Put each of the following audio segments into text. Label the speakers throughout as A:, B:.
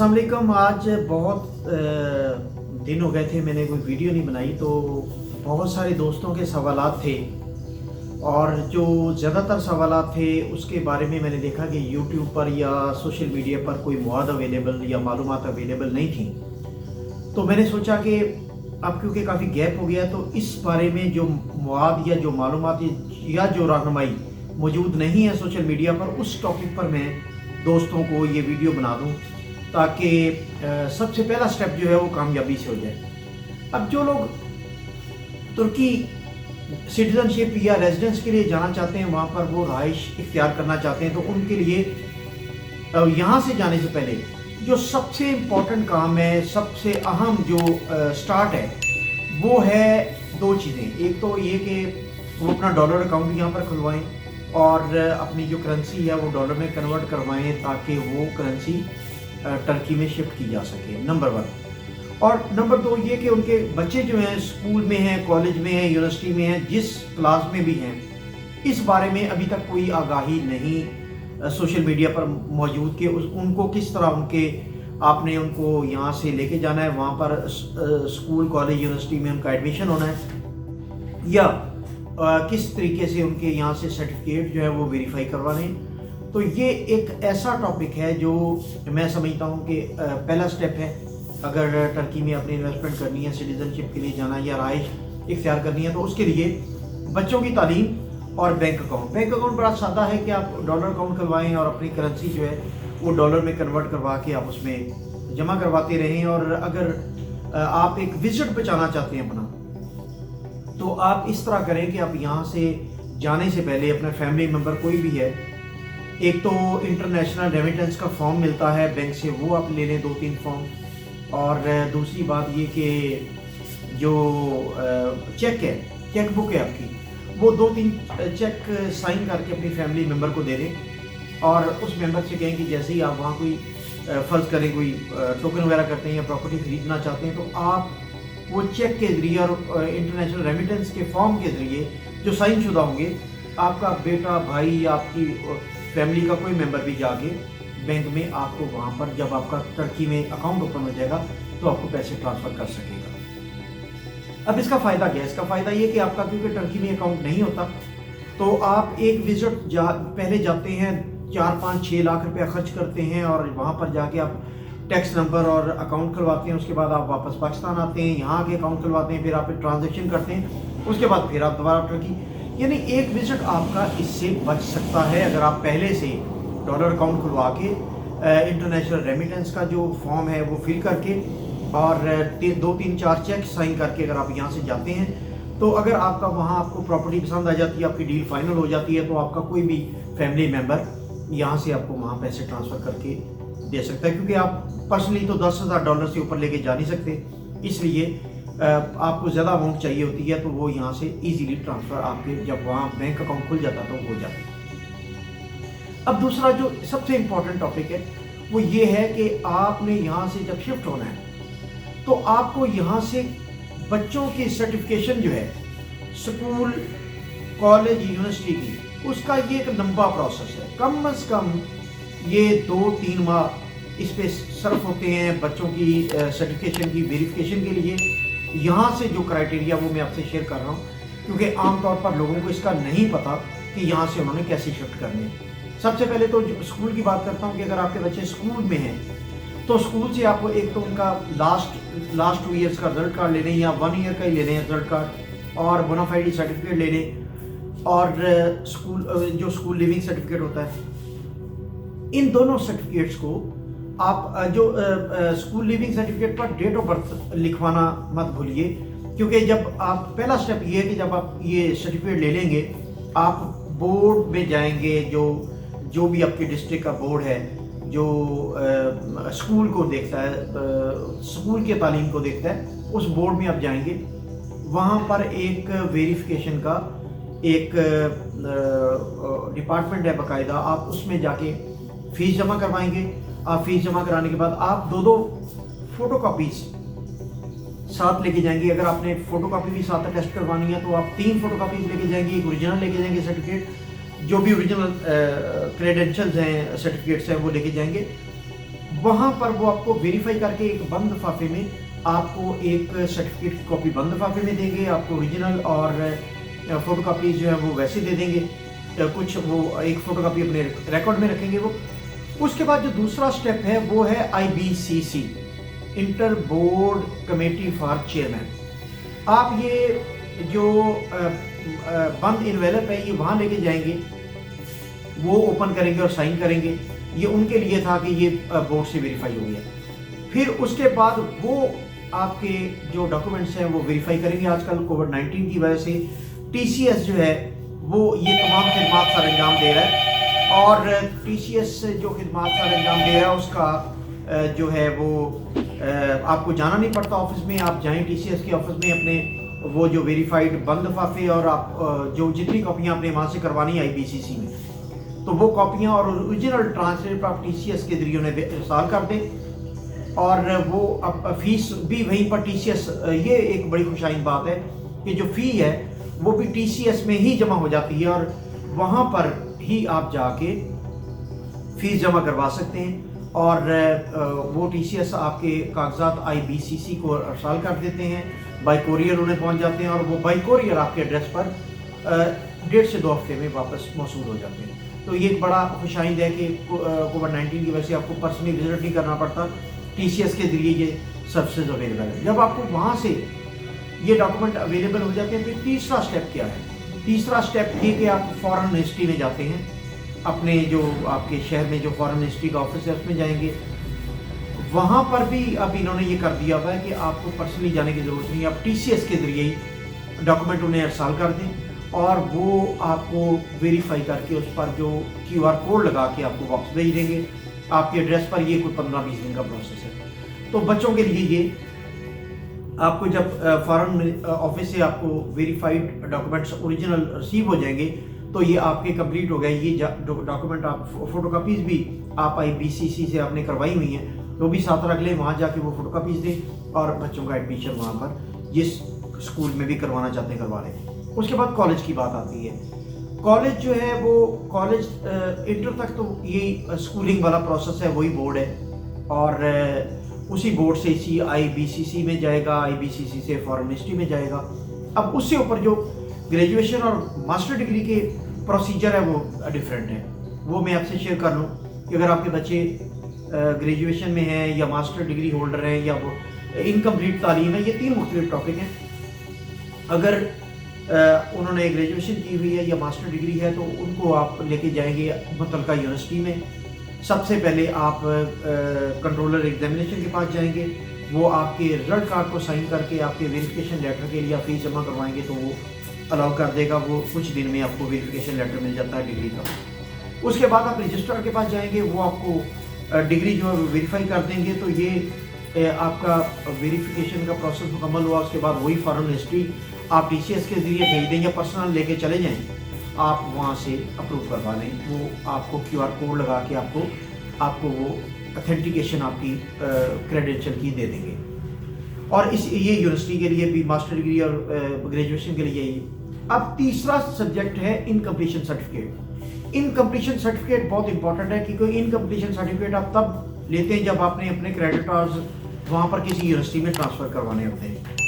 A: अस्सलाम वालेकुम। आज बहुत दिन हो गए थे मैंने कोई वीडियो नहीं बनाई, तो बहुत सारे दोस्तों के सवालात थे और जो ज़्यादातर सवालात थे उसके बारे में मैंने देखा कि यूट्यूब पर या सोशल मीडिया पर कोई मवाद अवेलेबल या मालूमात अवेलेबल नहीं थी। तो मैंने सोचा कि अब क्योंकि काफ़ी गैप हो गया तो इस बारे में जो मवाद या जो मालूमात या जो रहनुमाई मौजूद नहीं है सोशल मीडिया पर, उस टॉपिक पर मैं दोस्तों को ये वीडियो बना दूं ताकि सबसे पहला स्टेप जो है वो कामयाबी से हो जाए। अब जो लोग तुर्की सिटीजनशिप या रेजिडेंस के लिए जाना चाहते हैं, वहाँ पर वो रहाइश इख्तियार करना चाहते हैं, तो उनके लिए यहाँ से जाने से पहले जो सबसे इम्पोर्टेंट काम है, सबसे अहम जो स्टार्ट है, वो है दो चीज़ें। एक तो ये कि वो अपना डॉलर अकाउंट यहाँ पर खुलवाएं और अपनी जो करेंसी है वो डॉलर में कन्वर्ट करवाएं ताकि वो करेंसी टर्की में शिफ्ट की जा सके, नंबर 1। और नंबर 2 ये कि उनके बच्चे जो हैं स्कूल में हैं, कॉलेज में हैं, यूनिवर्सिटी में हैं, जिस क्लास में भी हैं, इस बारे में अभी तक कोई आगाही नहीं सोशल मीडिया पर मौजूद कि उनको किस तरह आपने उनको यहाँ से लेके जाना है, वहाँ पर स्कूल कॉलेज यूनिवर्सिटी में उनका एडमिशन होना है, या किस तरीके से उनके यहाँ से सर्टिफिकेट जो है वो वेरीफाई करवाने। तो ये एक ऐसा टॉपिक है जो मैं समझता हूँ कि पहला स्टेप है। अगर टर्की में अपनी इन्वेस्टमेंट करनी है, सिटीजनशिप के लिए जाना है या रहाइश इख्तियार करनी है, तो उसके लिए बच्चों की तालीम और बैंक अकाउंट बड़ा सादा है कि आप डॉलर अकाउंट खुलवाएं और अपनी करेंसी जो है वो डॉलर में कन्वर्ट करवा के आप उसमें जमा करवाते रहें। और अगर आप एक विजिट बचाना चाहते हैं अपना, तो आप इस तरह करें कि आप यहाँ से जाने से पहले अपना फैमिली मेम्बर कोई भी है, एक तो इंटरनेशनल रेमिटेंस का फॉर्म मिलता है बैंक से, वो आप ले लें 2-3 फॉर्म। और दूसरी बात ये कि जो चेक बुक है आपकी, वो 2-3 चेक साइन करके अपनी फैमिली मेम्बर को दे दें और उस मेंबर से कहें कि जैसे ही आप वहाँ कोई फ़र्ज़ करें कोई टोकन वगैरह करते हैं या प्रॉपर्टी खरीदना चाहते हैं, तो आप वो चेक के ज़रिए और इंटरनेशनल रेमिटेंस के फॉर्म के ज़रिए जो साइन शुदा होंगे, आपका बेटा, भाई या आपकी फैमिली का कोई मेंबर भी जाके बैंक में आपको वहाँ पर जब आपका टर्की में अकाउंट ओपन हो जाएगा तो आपको पैसे ट्रांसफ़र कर सकेगा। अब इसका फ़ायदा क्या है? इसका फ़ायदा ये कि आपका क्योंकि टर्की में अकाउंट नहीं होता, तो आप एक विजिट पहले जाते हैं, 4-5-6 लाख रुपया खर्च करते हैं और वहाँ पर जाके आप टैक्स नंबर और अकाउंट खुलवाते हैं। उसके बाद आप वापस पाकिस्तान आते हैं, यहाँ आके अकाउंट खुलवाते हैं, फिर आप ट्रांजैक्शन करते हैं, उसके बाद फिर आप दोबारा टर्की, यानी एक विजिट आपका इससे बच सकता है अगर आप पहले से डॉलर अकाउंट खुलवा के इंटरनेशनल रेमिटेंस का जो फॉर्म है वो फिल करके और 2-3-4 चेक साइन करके अगर आप यहाँ से जाते हैं, तो अगर आपका वहाँ आपको प्रॉपर्टी पसंद आ जाती है, आपकी डील फाइनल हो जाती है, तो आपका कोई भी फैमिली मेम्बर यहाँ से आपको वहाँ पैसे ट्रांसफ़र करके दे सकता है। क्योंकि आप पर्सनली तो $10,000 से ऊपर लेके जा नहीं सकते, इसलिए आपको ज़्यादा अमाउंट चाहिए होती है, तो वो यहाँ से इजीली ट्रांसफ़र आपके जब वहाँ बैंक अकाउंट खुल जाता तो हो जाता है। अब दूसरा जो सबसे इम्पोर्टेंट टॉपिक है वो ये है कि आपने यहाँ से जब शिफ्ट होना है तो आपको यहाँ से बच्चों की सर्टिफिकेशन जो है स्कूल, कॉलेज, यूनिवर्सिटी की, उसका ये एक लंबा प्रोसेस है। कम से कम ये 2-3 माह इस पे सर्फ होते हैं बच्चों की सर्टिफिकेशन की वेरिफिकेशन के लिए। यहाँ से जो क्राइटेरिया वो मैं आपसे शेयर कर रहा हूँ, क्योंकि आमतौर पर लोगों को इसका नहीं पता कि यहाँ से उन्होंने कैसे शिफ्ट करने हैं। सबसे पहले तो स्कूल की बात करता हूँ कि अगर आपके बच्चे स्कूल में हैं तो स्कूल से आपको एक तो उनका लास्ट 2 ईयर्स का रिजल्ट कार्ड लेने या 1 ईयर का ही लेने हैं रिजल्ट कार्ड, और बोनाफाइड सर्टिफिकेट लेने, और स्कूल लिविंग सर्टिफिकेट होता है। इन दोनों सर्टिफिकेट्स को आप जो स्कूल लिविंग सर्टिफिकेट पर डेट ऑफ बर्थ लिखवाना मत भूलिए, क्योंकि जब आप पहला स्टेप ये है कि जब आप ये सर्टिफिकेट ले लेंगे, आप बोर्ड में जाएंगे, जो भी आपके डिस्ट्रिक्ट का बोर्ड है जो स्कूल को देखता है, स्कूल के तालीम को देखता है, उस बोर्ड में आप जाएंगे, वहाँ पर एक वेरिफिकेशन का एक डिपार्टमेंट है बाकायदा, आप उसमें जाके फ़ीस जमा करवाएंगे। आप फ़ीस जमा कराने के बाद आप 2 फोटो कापीज़ साथ लेके जाएंगे। अगर आपने फ़ोटो कापी भी साथ अटेस्ट करवानी है तो आप 3 फोटो कापीज़ लेके जाएंगे, एक ओरिजिनल लेके जाएंगे सर्टिफिकेट, जो भी ओरिजिनल क्रेडेंशियल्स हैं, सर्टिफिकेट्स हैं, वो लेके जाएंगे। वहाँ पर वो आपको वेरीफाई करके एक बंद लिफाफे में आपको एक सर्टिफिकेट की कॉपी बंद लिफाफे में देंगे, आपको ओरिजिनल और फ़ोटो कापी जो है वो वैसे दे देंगे, कुछ वो एक फ़ोटो कापी अपने रिकॉर्ड में रखेंगे वो। उसके बाद जो दूसरा स्टेप है वो है IBCC, inter board committee for chairman. आप ये जो बंद इन्वेलप है ये वहाँ लेके जाएंगे, वो ओपन करेंगे और साइन करेंगे। ये उनके लिए था कि ये बोर्ड से वेरीफाई हो गया। फिर उसके बाद वो आपके जो डॉक्यूमेंट्स हैं वो वेरीफाई करेंगे। आजकल कोविड-19 की वजह से TCS जो है वो ये तमाम खिदमात सर अंजाम दे रहा है, और TCS जो खिदमात सर अंजाम दे रहा है उसका जो है वो आपको जाना नहीं पड़ता ऑफिस में। आप जाएं TCS के ऑफिस में, अपने वो जो वेरीफाइड बंद लिफाफे और आप जो जितनी कॉपियाँ आपने वहाँ से करवानी है IBCC में, तो वो कॉपियाँ और ओरिजिनल ट्रांसलेट आप TCS के जरिए उन्हें इरसाल कर दें, और वो अब फीस भी वहीं पर TCS, ये एक बड़ी खुशाइन बात है कि जो फ़ी है वो भी TCS में ही जमा हो जाती है, और वहाँ पर ही आप जाके फीस जमा करवा सकते हैं, और वो TCS आपके कागजात IBCC को इरसाल कर देते हैं, बाई कोरियर उन्हें पहुँच जाते हैं, और वो बाई कोरियर आपके एड्रेस पर 1.5 से 2 हफ्ते में वापस मौसूल हो जाते हैं। तो ये एक बड़ा खुशाइंद है कि कोविड-19 की वजह से आपको पर्सनली विजिट नहीं करना पड़ता, TCS के जरिए ये सर्विसेज अवेलेबल है। जब आपको वहाँ से ये डॉक्यूमेंट अवेलेबल हो जाते हैं, फिर तीसरा स्टेप क्या है? तीसरा स्टेप ये कि आप फॉरेन मिनिस्ट्री में जाते हैं, अपने जो आपके शहर में जो फॉरेन मिनिस्ट्री का ऑफिस है उसमें जाएंगे। वहाँ पर भी अब इन्होंने ये कर दिया हुआ है कि आपको पर्सनली जाने की ज़रूरत नहीं है, आप TCS के जरिए ही डॉक्यूमेंट उन्हें इरसाल कर दें, और वो आपको वेरीफाई करके उस पर जो QR कोड लगा के आपको वापस भेज देंगे आपके एड्रेस पर। ये कोई 15-20 दिन का प्रोसेस है। तो बच्चों के लिए ये आपको जब फॉरेन ऑफिस से आपको वेरीफाइड डॉक्यूमेंट्स ओरिजिनल रिसीव हो जाएंगे तो ये आपके कंप्लीट हो गए। ये डॉक्यूमेंट आप फोटोकॉपीज़ भी आप IBCC से आपने करवाई हुई हैं, तो भी साथ रख लें, वहाँ जाके वो फोटोकॉपीज़ दें, और बच्चों का एडमिशन वहाँ पर जिस स्कूल में भी करवाना चाहते हैं करवा लें। उसके बाद कॉलेज की बात आती है। कॉलेज जो है वो कॉलेज इंटर तक तो यही स्कूलिंग वाला प्रोसेस है, वही बोर्ड है, और उसी बोर्ड से इसी IBCC में जाएगा, IBCC से फॉरेन मिनिस्ट्री में जाएगा। अब उससे ऊपर जो ग्रेजुएशन और मास्टर डिग्री के प्रोसीजर है वो डिफरेंट है। वो मैं आपसे शेयर कर लूँ कि अगर आपके बच्चे ग्रेजुएशन में हैं या मास्टर डिग्री होल्डर हैं या वो इनकम्प्लीट तालीम है, ये 3 मुख्तलिफ टॉपिक हैं। अगर उन्होंने ग्रेजुएशन की हुई है या मास्टर डिग्री है तो उनको आप लेके जाएंगे मुतलका यूनिवर्सिटी में। सबसे पहले आप कंट्रोलर एग्जामिनेशन के पास जाएंगे, वो आपके रिजल्ट कार्ड को साइन करके आपके वेरिफिकेशन लेटर के लिए फीस जमा करवाएंगे, तो वो अलाउ कर देगा। वो कुछ दिन में आपको वेरिफिकेशन लेटर मिल जाता है डिग्री का। उसके बाद आप रजिस्ट्रार के पास जाएंगे, वो आपको डिग्री जो है वेरीफाई कर देंगे। तो ये आपका वेरिफिकेशन का प्रोसेस मुकम्मल हुआ। उसके बाद वही फॉरेन मिनिस्ट्री आप TCS के जरिए भेज दें या पर्सनल लेके चले जाएं, आप वहाँ से अप्रूव करवा लें। वो आपको QR कोड लगा के आपको वो अथेंटिकेशन आपकी क्रेडेंशियल की दे देंगे। और ये यूनिवर्सिटी के लिए भी, मास्टर डिग्री और ग्रेजुएशन के लिए ही। अब तीसरा सब्जेक्ट है इनकम्प्लीशन सर्टिफिकेट। इनकम्प्लीशन सर्टिफिकेट बहुत इंपॉर्टेंट है, क्योंकि इनकम्प्लीशन सर्टिफिकेट आप तब लेते हैं जब आपने अपने क्रेडिट आवर्स वहाँ पर किसी यूनिवर्सिटी में ट्रांसफ़र करवाने होते हैं।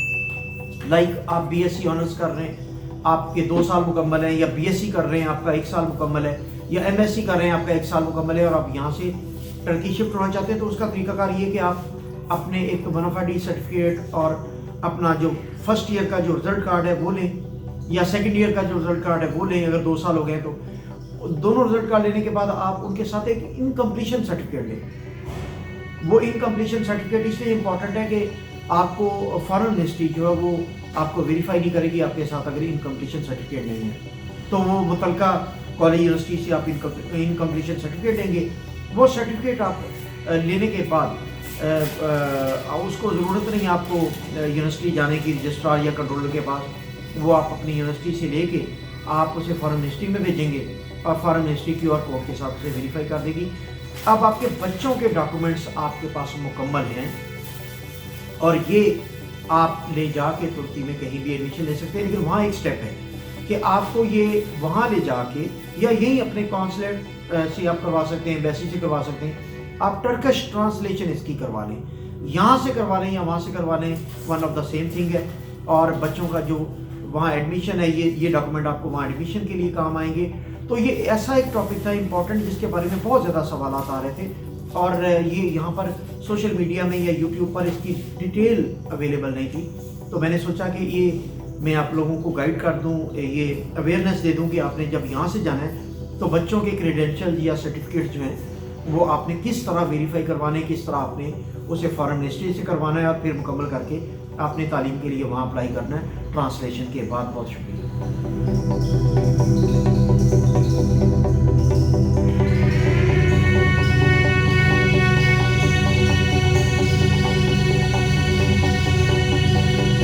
A: लाइक आप BSc ऑनर्स कर रहे हैं, आपके 2 साल मुकम्मल हैं, या BSc कर रहे हैं आपका 1 साल मुकम्मल है, या MSc कर रहे हैं आपका 1 साल मुकम्मल है, और आप यहाँ से टर्की शिफ्ट होना चाहते हैं, तो उसका तरीकाकार ये कि आप अपने एक बोनाफाइड सर्टिफिकेट और अपना जो फर्स्ट ईयर का जो रिजल्ट कार्ड है वो लें, या सेकेंड ईयर का जो रिजल्ट कार्ड है वो लें। अगर 2 साल हो गए तो दोनों रिजल्ट कार्ड लेने के बाद आप उनके साथ एक इनकम्प्लीशन सर्टिफिकेट लें। वो इनकम्प्लीशन सर्टिफिकेट इसलिए इम्पॉर्टेंट है कि आपको फॉरेन मिनिस्ट्री जो है वो आपको वेरीफाई नहीं करेगी आपके साथ अगर इनकम्प्लीशन सर्टिफिकेट नहीं है। तो वो मुतलका कॉलेज यूनिवर्सिटी से आप इनकम्प्लीशन सर्टिफिकेट लेंगे। वो सर्टिफिकेट आप लेने के बाद उसको ज़रूरत नहीं आपको यूनिवर्सिटी जाने की रजिस्ट्रार या कंट्रोलर के पास। वो आप अपनी यूनिवर्सिटी से लेके आप उसे फॉरेन मिनिस्ट्री में भेजेंगे, और फॉरेन मिनिस्ट्री QR कोड के साथ उसे वेरीफाई कर देगी। अब आपके बच्चों के डॉक्यूमेंट्स आपके पास मुकम्मल हैं, और ये आप ले जाके तुर्की में कहीं भी एडमिशन ले सकते हैं। लेकिन वहाँ एक स्टेप है कि आपको ये वहाँ ले जाके या यहीं अपने कॉन्सुलेट से आप करवा सकते हैं, एम्बेसी से करवा सकते हैं, آپ ٹرکش ٹرانسلیشن اس کی کروا لیں, یہاں سے کروا لیں یا وہاں سے کروا لیں, one of the same thing ہے. اور بچوں کا جو وہاں ایڈمیشن ہے, یہ ڈاکومنٹ آپ کو وہاں ایڈمیشن کے لیے کام آئیں گے. تو یہ ایسا ایک ٹاپک تھا امپورٹنٹ جس کے بارے میں بہت زیادہ سوالات آ رہے تھے, اور یہ یہاں پر سوشل میڈیا میں یا یوٹیوب پر اس کی ڈیٹیل اویلیبل نہیں تھی. تو میں نے سوچا کہ یہ میں آپ لوگوں کو گائیڈ کر دوں, یہ اویئرنیس دے دوں کہ آپ نے جب یہاں سے جانا ہے تو بچوں کے کریڈینشیل یا سرٹیفکیٹ جو ہیں وہ آپ نے کس طرح ویریفائی کروانے, کس طرح آپ نے اسے فارن منسٹری سے کروانا ہے, اور پھر مکمل کر کے آپ نے تعلیم کے لیے وہاں اپلائی کرنا ہے ٹرانسلیشن کے بعد. بہت شکریہ.